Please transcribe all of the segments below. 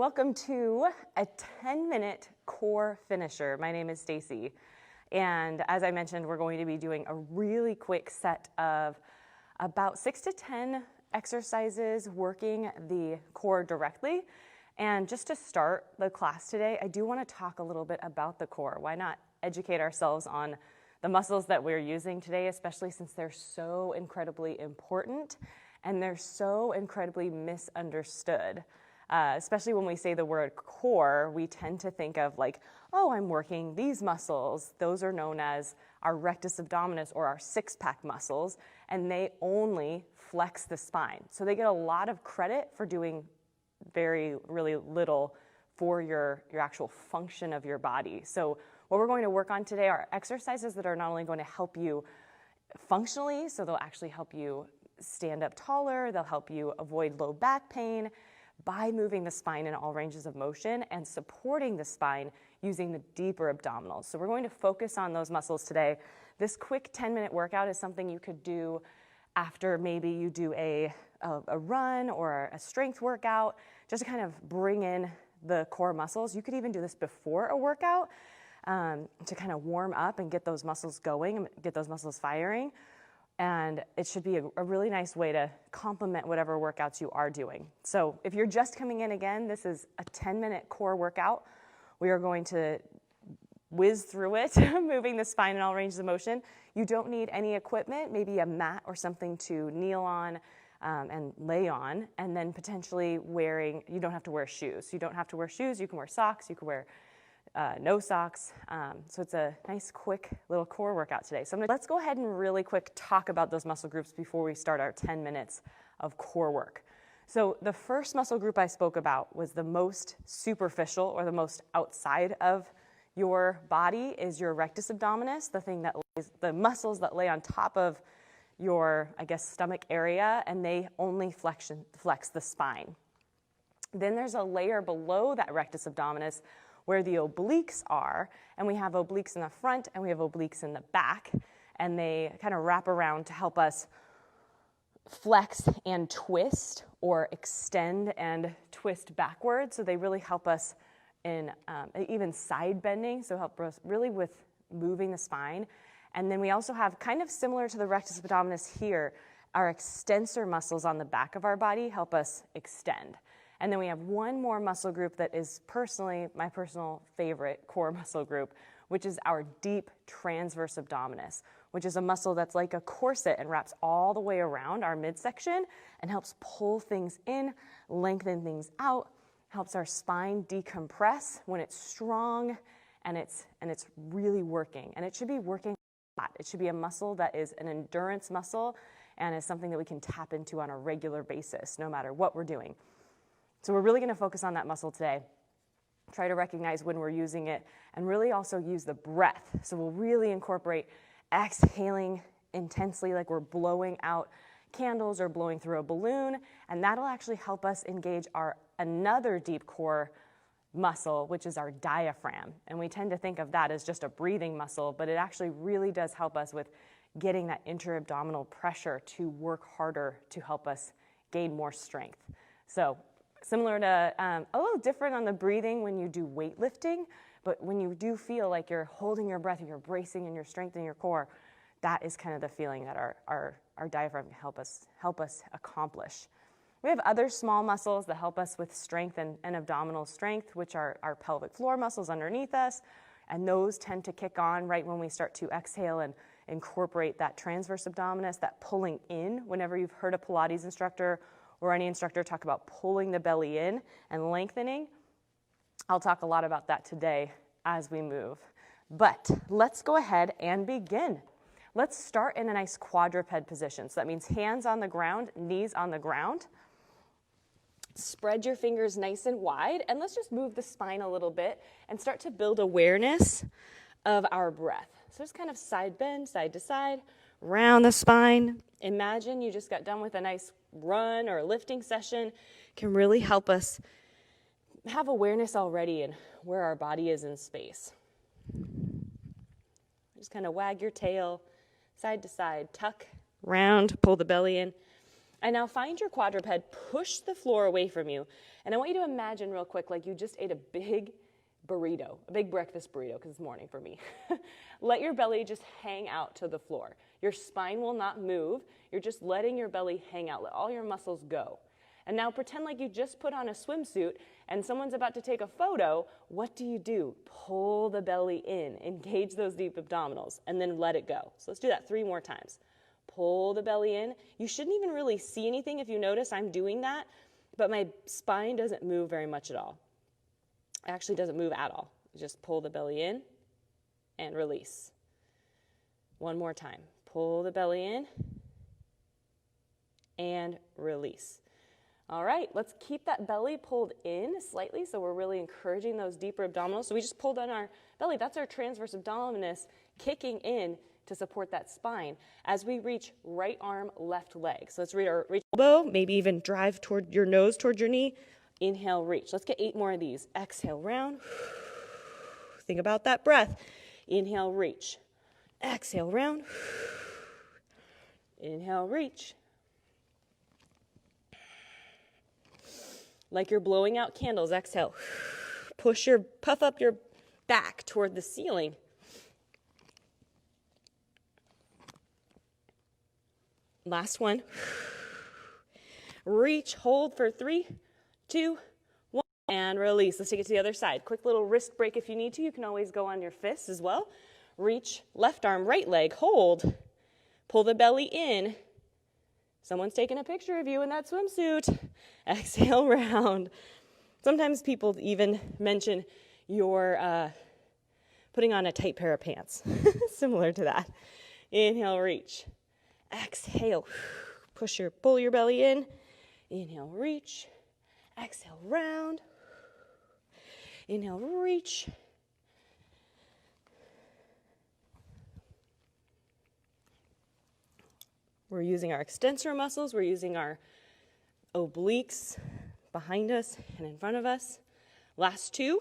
welcome to a 10-minute core finisher. My name is Staci, and as I mentioned, we're going to be doing a really quick set of about 6 to 10 exercises working the core directly. And just to start the class today, I do want to talk a little bit about the core. Why not educate ourselves on the muscles that we're using today, especially since they're so incredibly important and they're so incredibly misunderstood. Especially when we say the word core, we tend to think of like, oh, I'm working these muscles. Those are known as our rectus abdominis or our six-pack muscles, and they only flex the spine. So they get a lot of credit for doing really little for your actual function of your body. So what we're going to work on today are exercises that are not only going to help you functionally, so they'll actually help you stand up taller, they'll help you avoid low back pain, by moving the spine in all ranges of motion and supporting the spine using the deeper abdominals. So we're going to focus on those muscles today. This quick 10-minute workout is something you could do after maybe you do a run or a strength workout, just to kind of bring in the core muscles. You could even do this before a workout to kind of warm up and get those muscles going and get those muscles firing. And it should be a really nice way to complement whatever workouts you are doing. So if you're just coming in again, this is a 10-minute core workout. We are going to whiz through it, moving the spine in all ranges of motion. You don't need any equipment, maybe a mat or something to kneel on and lay on, and then potentially you don't have to wear shoes. You don't have to wear shoes, you can wear socks, you can wear no socks. So it's a nice quick little core workout today. So let's go ahead and really quick talk about those muscle groups before we start our 10 minutes of core work. So the first muscle group I spoke about was the most superficial or the most outside of your body is your rectus abdominis, the muscles that lay on top of your, stomach area, and they only flex the spine. Then there's a layer below that rectus abdominis where the obliques are, and we have obliques in the front and we have obliques in the back, and they kind of wrap around to help us flex and twist or extend and twist backwards. So they really help us in even side bending, so help us really with moving the spine. And then we also have, kind of similar to the rectus abdominis here, our extensor muscles on the back of our body help us extend. And then we have one more muscle group that is personally my personal favorite core muscle group, which is our deep transverse abdominis, which is a muscle that's like a corset and wraps all the way around our midsection and helps pull things in, lengthen things out, helps our spine decompress when it's strong and it's really working. And it should be working a lot. It should be a muscle that is an endurance muscle and is something that we can tap into on a regular basis, no matter what we're doing. So we're really going to focus on that muscle today. Try to recognize when we're using it and really also use the breath. So we'll really incorporate exhaling intensely like we're blowing out candles or blowing through a balloon, and that'll actually help us engage another deep core muscle, which is our diaphragm. And we tend to think of that as just a breathing muscle, but it actually really does help us with getting that intra-abdominal pressure to work harder to help us gain more strength. So similar to, a little different on the breathing when you do weightlifting, but when you do feel like you're holding your breath and you're bracing and you're strengthening your core, that is kind of the feeling that our diaphragm can help us accomplish. We have other small muscles that help us with strength and abdominal strength, which are our pelvic floor muscles underneath us, and those tend to kick on right when we start to exhale and incorporate that transverse abdominis, that pulling in. Whenever you've heard a Pilates instructor or any instructor talk about pulling the belly in and lengthening, I'll talk a lot about that today as we move. But let's go ahead and begin. Let's start in a nice quadruped position. So that means hands on the ground, knees on the ground. Spread your fingers nice and wide, and let's just move the spine a little bit and start to build awareness of our breath. So just kind of side bend, side to side, round the spine. Imagine you just got done with a nice run or lifting session. Can really help us have awareness already in where our body is in space. Just kind of wag your tail side to side, tuck, round, pull the belly in. And now find your quadruped, push the floor away from you. And I want you to imagine real quick like you just ate a big burrito, a big breakfast burrito, because it's morning for me. Let your belly just hang out to the floor. Your spine will not move. You're just letting your belly hang out. Let all your muscles go. And now pretend like you just put on a swimsuit and someone's about to take a photo. What do? Pull the belly in, engage those deep abdominals, and then let it go. So let's do that 3 more times. Pull the belly in. You shouldn't even really see anything if you notice I'm doing that, but my spine doesn't move very much at all. It actually doesn't move at all. Just pull the belly in and release. 1 more time. Pull the belly in and release. All right, let's keep that belly pulled in slightly so we're really encouraging those deeper abdominals. So we just pulled on our belly. That's our transverse abdominis kicking in to support that spine as we reach right arm, left leg. So let's reach elbow, maybe even drive toward your nose, toward your knee. Inhale, reach. Let's get 8 more of these. Exhale, round. Think about that breath. Inhale, reach. Exhale, round. Inhale, reach. Like you're blowing out candles. Exhale. Puff up your back toward the ceiling. Last one. Reach, hold for 3, 2, 1, and release. Let's take it to the other side. Quick little wrist break if you need to. You can always go on your fists as well. Reach, left arm, right leg, hold. Pull the belly in. Someone's taking a picture of you in that swimsuit. Exhale, round. Sometimes people even mention you're putting on a tight pair of pants. Similar to that. Inhale, reach. Exhale. Pull your belly in. Inhale, reach. Exhale, round. Inhale, reach. We're using our extensor muscles. We're using our obliques behind us and in front of us. Last 2.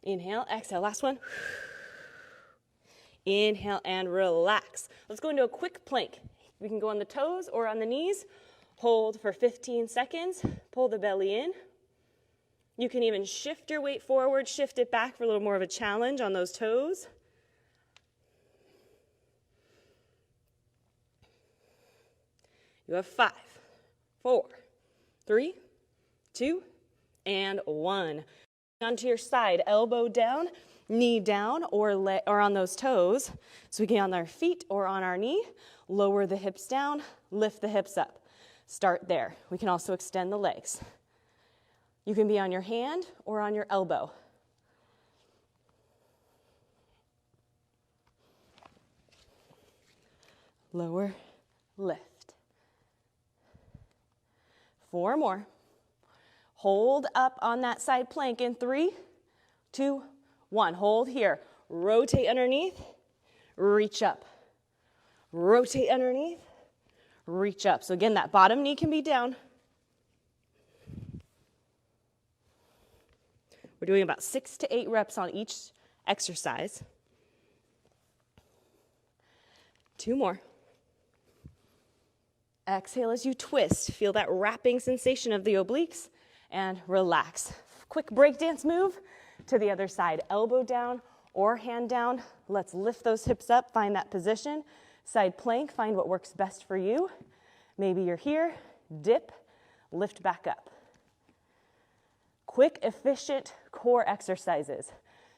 Inhale, exhale. Last one. Inhale and relax. Let's go into a quick plank. We can go on the toes or on the knees. Hold for 15 seconds. Pull the belly in. You can even shift your weight forward, shift it back for a little more of a challenge on those toes. You have 5, 4, 3, 2, and 1. Onto your side, elbow down, knee down, or on those toes. So we can on our feet or on our knee, lower the hips down, lift the hips up. Start there. We can also extend the legs. You can be on your hand or on your elbow. Lower, lift. 4 more. Hold up on that side plank in 3, 2, 1. Hold here. Rotate underneath, reach up. Rotate underneath, reach up. So again, that bottom knee can be down. We're doing about 6 to 8 reps on each exercise. 2 more. Exhale as you twist. Feel that wrapping sensation of the obliques and relax. Quick breakdance move to the other side. Elbow down or hand down. Let's lift those hips up. Find that position. Side plank. Find what works best for you. Maybe you're here. Dip. Lift back up. Quick, efficient core exercises.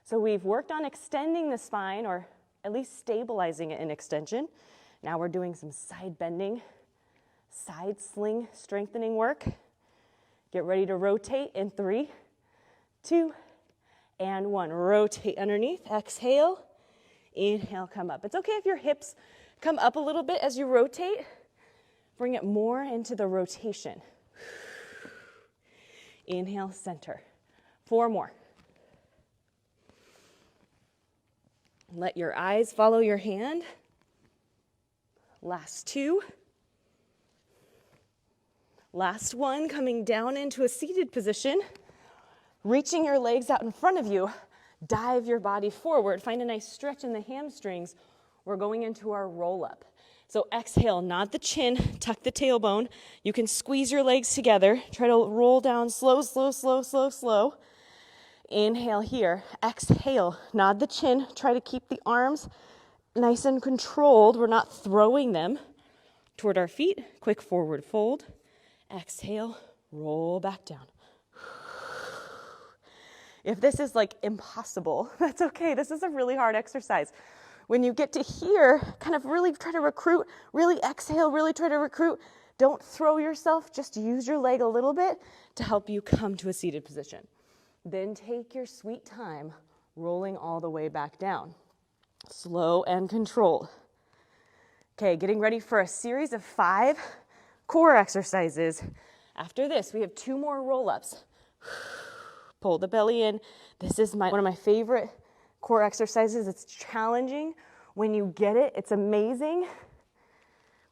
So we've worked on extending the spine or at least stabilizing it in extension. Now we're doing some side bending, side sling strengthening work. Get ready to rotate in 3, 2, and 1. Rotate underneath. Exhale. Inhale, come up. It's okay if your hips come up a little bit as you rotate. Bring it more into the rotation. Inhale, center. 4 more. Let your eyes follow your hand. Last 2. Last 1, coming down into a seated position. Reaching your legs out in front of you. Dive your body forward. Find a nice stretch in the hamstrings. We're going into our roll-up. So exhale, nod the chin, tuck the tailbone. You can squeeze your legs together. Try to roll down slow, slow, slow, slow, slow. Inhale here. Exhale, nod the chin. Try to keep the arms nice and controlled. We're not throwing them toward our feet. Quick forward fold. Exhale, roll back down. If this is like impossible, that's okay. This is a really hard exercise. When you get to here, kind of really try to recruit, really exhale, really try to recruit. Don't throw yourself, just use your leg a little bit to help you come to a seated position. Then take your sweet time, rolling all the way back down. Slow and controlled. Okay, getting ready for a series of 5 core exercises. After this, we have 2 more roll-ups. Pull the belly in. This is one of my favorite core exercises. It's challenging. When you get it, it's amazing.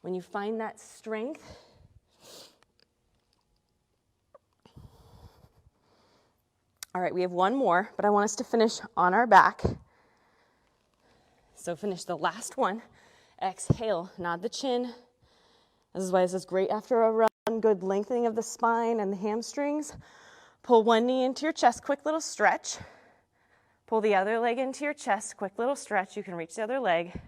When you find that strength. All right, we have 1 more, but I want us to finish on our back. So finish the last one. Exhale, nod the chin. This is why this is great after a run. Good lengthening of the spine and the hamstrings. Pull one knee into your chest, quick little stretch. Pull the other leg into your chest, quick little stretch. You can reach the other leg.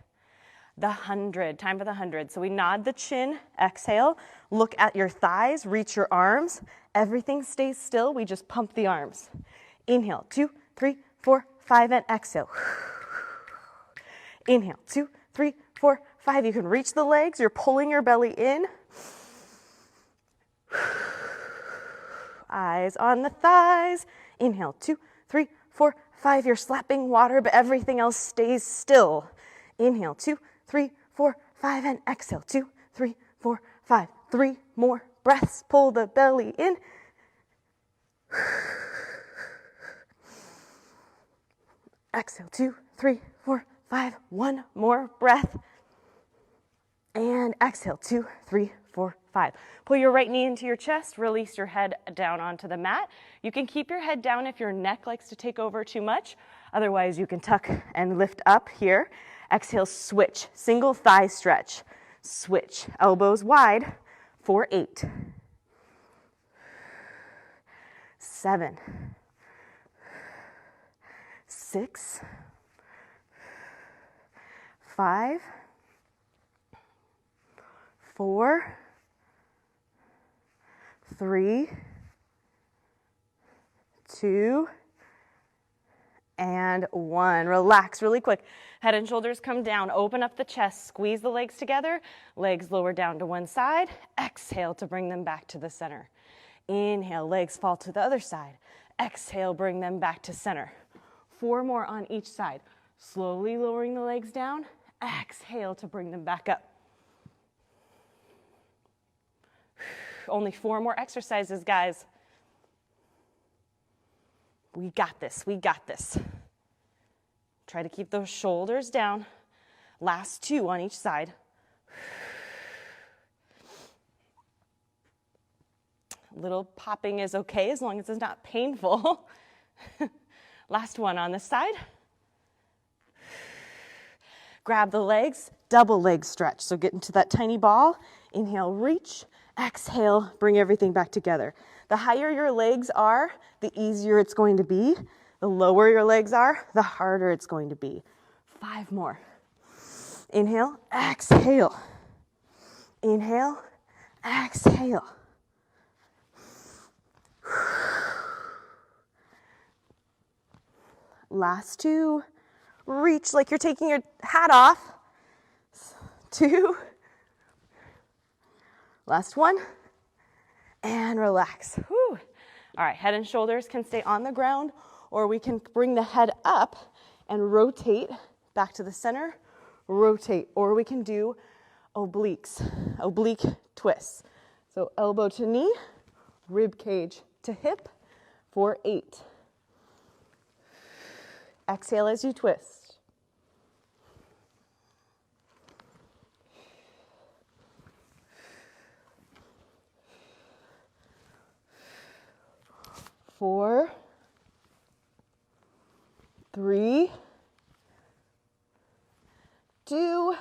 The 100, time for the 100. So we nod the chin, exhale, look at your thighs, reach your arms. Everything stays still, we just pump the arms. Inhale, 2, 3, 4, 5, and exhale. Inhale, 2, 3, 4, 5. You can reach the legs, you're pulling your belly in. Eyes on the thighs. Inhale, 2, 3, 4, 5. You're slapping water, but everything else stays still. Inhale, 2, 3, 4, 5, and exhale, 2, 3, 4, 5. 3 more breaths. Pull the belly in. Exhale, 2, 3, 4, 5. 1 more breath. And exhale, 2, 3, 4, 5. Pull your right knee into your chest, release your head down onto the mat. You can keep your head down if your neck likes to take over too much. Otherwise, you can tuck and lift up here. Exhale, switch, single thigh stretch. Switch, elbows wide for 8, 7, 6, 5, 4, 3, 2, and 1. Relax really quick. Head and shoulders come down. Open up the chest. Squeeze the legs together. Legs lower down to one side. Exhale to bring them back to the center. Inhale, legs fall to the other side. Exhale, bring them back to center. 4 more on each side. Slowly lowering the legs down. Exhale to bring them back up. Only 4 more exercises, guys. We got this, we got this. Try to keep those shoulders down. Last 2 on each side. Little popping is okay as long as it's not painful. Last one on this side. Grab the legs, double leg stretch. So get into that tiny ball. Inhale, reach. Exhale, bring everything back together. The higher your legs are, the easier it's going to be. The lower your legs are, the harder it's going to be. 5 more. Inhale, exhale. Inhale, exhale. Last 2. Reach like you're taking your hat off. 2. Last 1. And relax. Whew. All right, head and shoulders can stay on the ground, or we can bring the head up and rotate back to the center, rotate, or we can do obliques, oblique twists. So elbow to knee, rib cage to hip for 8. Exhale as you twist. Four, 3, 2,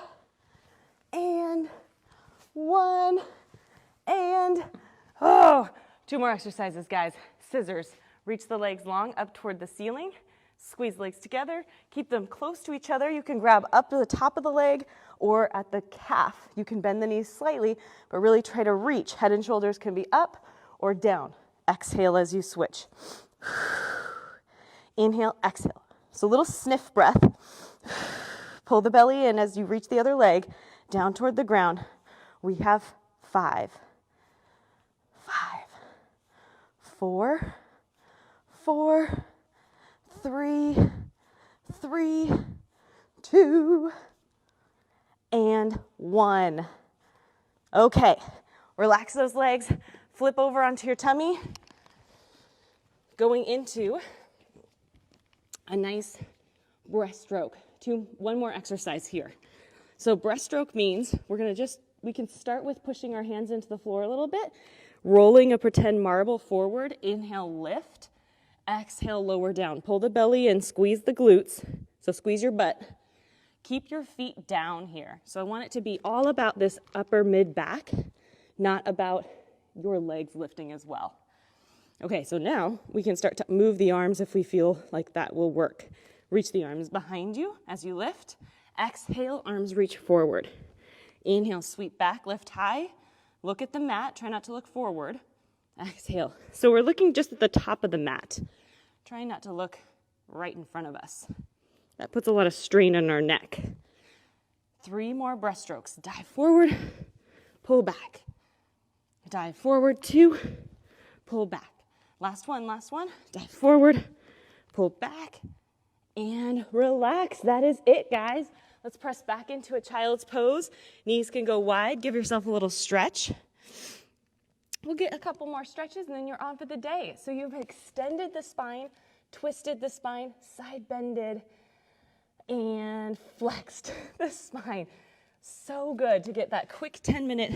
and 1, and, oh, 2 more exercises, guys. Scissors. Reach the legs long up toward the ceiling. Squeeze legs together. Keep them close to each other. You can grab up to the top of the leg or at the calf. You can bend the knees slightly, but really try to reach. Head and shoulders can be up or down. Exhale as you switch. Inhale, exhale. So a little sniff breath. Pull the belly in as you reach the other leg down toward the ground. We have 5, 4, 3, 2, and 1. Okay, relax those legs, flip over onto your tummy, going into a nice breaststroke. One more exercise here. So breaststroke means we can start with pushing our hands into the floor a little bit, rolling a pretend marble forward. Inhale, lift. Exhale, lower down. Pull the belly in, squeeze the glutes. So squeeze your butt. Keep your feet down here. So I want it to be all about this upper mid back, not about your legs lifting as well. Okay, so now we can start to move the arms if we feel like that will work. Reach the arms behind you as you lift. Exhale, arms reach forward. Inhale, sweep back, lift high. Look at the mat, try not to look forward. Exhale. So we're looking just at the top of the mat. Trying not to look right in front of us. That puts a lot of strain on our neck. 3 more breaststrokes. Dive forward, pull back. Dive forward, 2, pull back. Last one. Dive forward, pull back, and relax. That is it, guys. Let's press back into a child's pose. Knees can go wide. Give yourself a little stretch. We'll get a couple more stretches, and then you're on for the day. So you've extended the spine, twisted the spine, side bended, and flexed the spine. So good to get that quick 10-minute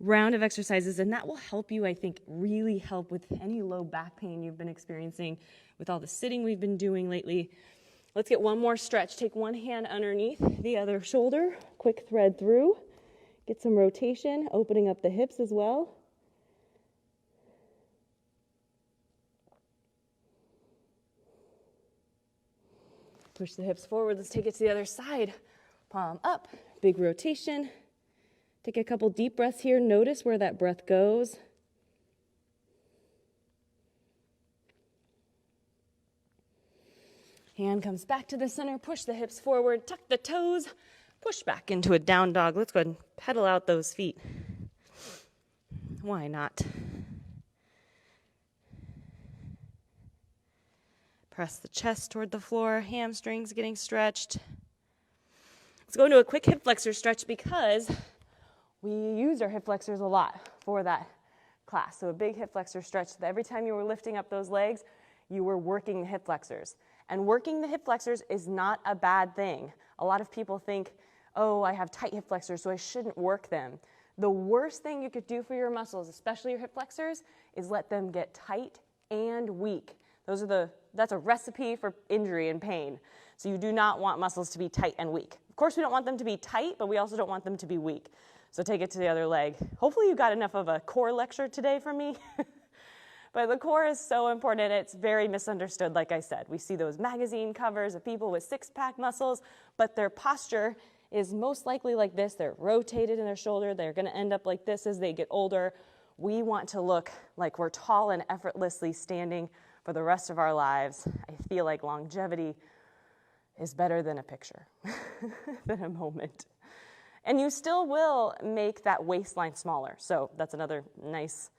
round of exercises, and that will help you, I think, really help with any low back pain you've been experiencing with all the sitting we've been doing lately. Let's get one more stretch. Take one hand underneath the other shoulder, quick thread through. Get some rotation, opening up the hips as well. Push the hips forward. Let's take it to the other side. Palm up, big rotation. Take a couple deep breaths here. Notice where that breath goes. Hand comes back to the center. Push the hips forward. Tuck the toes. Push back into a down dog. Let's go ahead and pedal out those feet. Why not? Press the chest toward the floor. Hamstrings getting stretched. Let's go into a quick hip flexor stretch because we use our hip flexors a lot for that class. So a big hip flexor stretch. So that every time you were lifting up those legs, you were working the hip flexors. And working the hip flexors is not a bad thing. A lot of people think, oh, I have tight hip flexors, so I shouldn't work them. The worst thing you could do for your muscles, especially your hip flexors, is let them get tight and weak. That's a recipe for injury and pain. So you do not want muscles to be tight and weak. Of course, we don't want them to be tight, but we also don't want them to be weak. So take it to the other leg. Hopefully you got enough of a core lecture today from me. But the core is so important. It's very misunderstood, like I said. We see those magazine covers of people with six-pack muscles, but their posture is most likely like this. They're rotated in their shoulder. They're going to end up like this as they get older. We want to look like we're tall and effortlessly standing for the rest of our lives. I feel like longevity is better than a picture, than a moment. And you still will make that waistline smaller. So that's another nice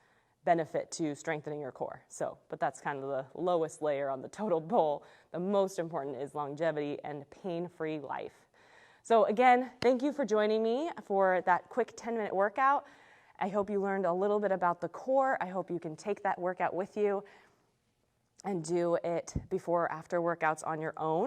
benefit to strengthening your core. But that's kind of the lowest layer on the total bowl. The most important is longevity and pain-free life. So again, thank you for joining me for that quick 10-minute workout. I hope you learned a little bit about the core. I hope you can take that workout with you and do it before or after workouts on your own.